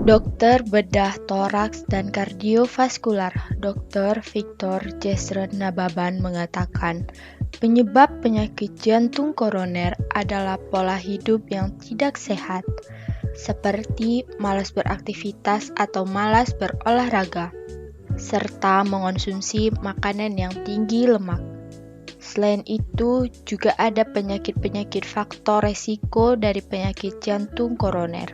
Dokter bedah toraks dan kardiovaskular Dr. Victor Jesren Nababan mengatakan, penyebab penyakit jantung koroner adalah pola hidup yang tidak sehat, seperti malas beraktivitas atau malas berolahraga, serta mengonsumsi makanan yang tinggi lemak. Selain itu, juga ada penyakit-penyakit faktor resiko dari penyakit jantung koroner,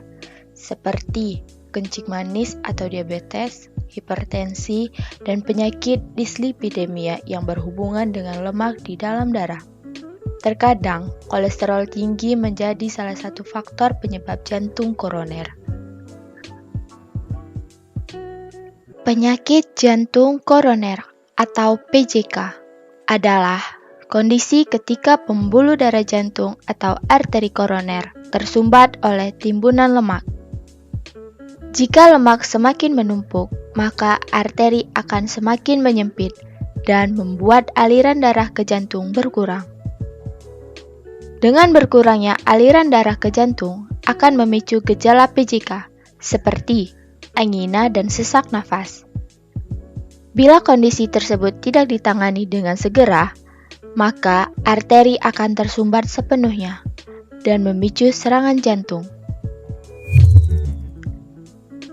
seperti kencing manis atau diabetes, hipertensi, dan penyakit dislipidemia yang berhubungan dengan lemak di dalam darah. Terkadang, kolesterol tinggi menjadi salah satu faktor penyebab jantung koroner. Penyakit jantung koroner atau PJK adalah kondisi ketika pembuluh darah jantung atau arteri koroner tersumbat oleh timbunan lemak. Jika lemak semakin menumpuk, maka arteri akan semakin menyempit dan membuat aliran darah ke jantung berkurang. Dengan berkurangnya aliran darah ke jantung akan memicu gejala PJK seperti angina dan sesak nafas. Bila kondisi tersebut tidak ditangani dengan segera, maka arteri akan tersumbat sepenuhnya dan memicu serangan jantung.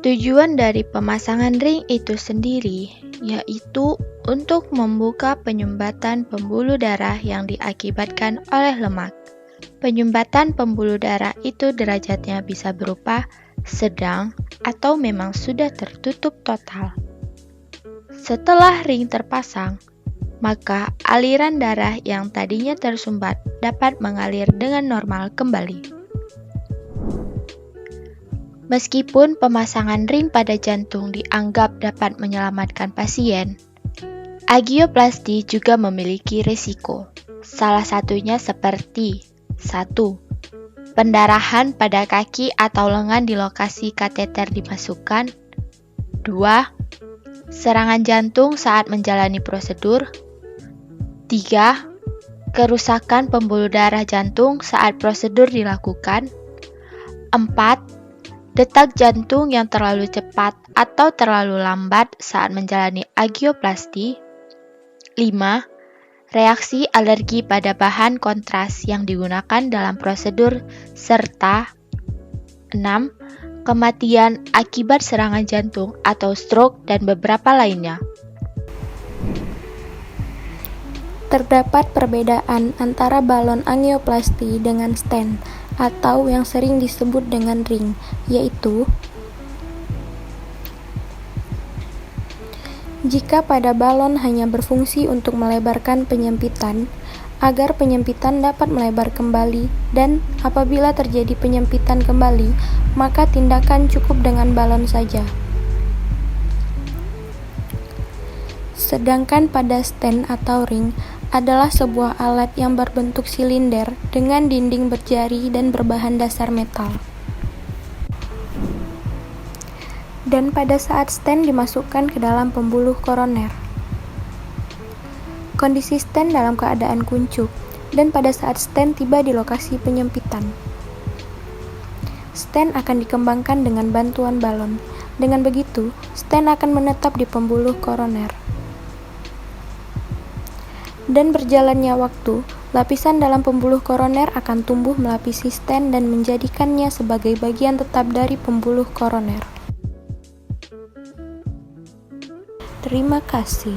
Tujuan dari pemasangan ring itu sendiri yaitu untuk membuka penyumbatan pembuluh darah yang diakibatkan oleh lemak. Penyumbatan pembuluh darah itu derajatnya bisa berupa sedang atau memang sudah tertutup total. Setelah ring terpasang, maka aliran darah yang tadinya tersumbat dapat mengalir dengan normal kembali. Meskipun pemasangan ring pada jantung dianggap dapat menyelamatkan pasien, angioplasti juga memiliki risiko. Salah satunya seperti 1. Pendarahan pada kaki atau lengan di lokasi kateter dimasukkan. 2. Serangan jantung saat menjalani prosedur. 3. Kerusakan pembuluh darah jantung saat prosedur dilakukan. 4. Detak jantung yang terlalu cepat atau terlalu lambat saat menjalani angioplasti. 5. Reaksi alergi pada bahan kontras yang digunakan dalam prosedur, serta 6. Kematian akibat serangan jantung atau stroke dan beberapa lainnya. Terdapat perbedaan antara balon angioplasti dengan stent atau yang sering disebut dengan ring, yaitu jika pada balon hanya berfungsi untuk melebarkan penyempitan, agar penyempitan dapat melebar kembali, dan apabila terjadi penyempitan kembali, maka tindakan cukup dengan balon saja. Sedangkan pada stent atau ring adalah sebuah alat yang berbentuk silinder dengan dinding berjari dan berbahan dasar metal. Dan pada saat stent dimasukkan ke dalam pembuluh koroner, kondisi stent dalam keadaan kuncup, dan pada saat stent tiba di lokasi penyempitan, stent akan dikembangkan dengan bantuan balon. Dengan begitu, stent akan menetap di pembuluh koroner. Dan berjalannya waktu, lapisan dalam pembuluh koroner akan tumbuh melapisi stent dan menjadikannya sebagai bagian tetap dari pembuluh koroner. Terima kasih.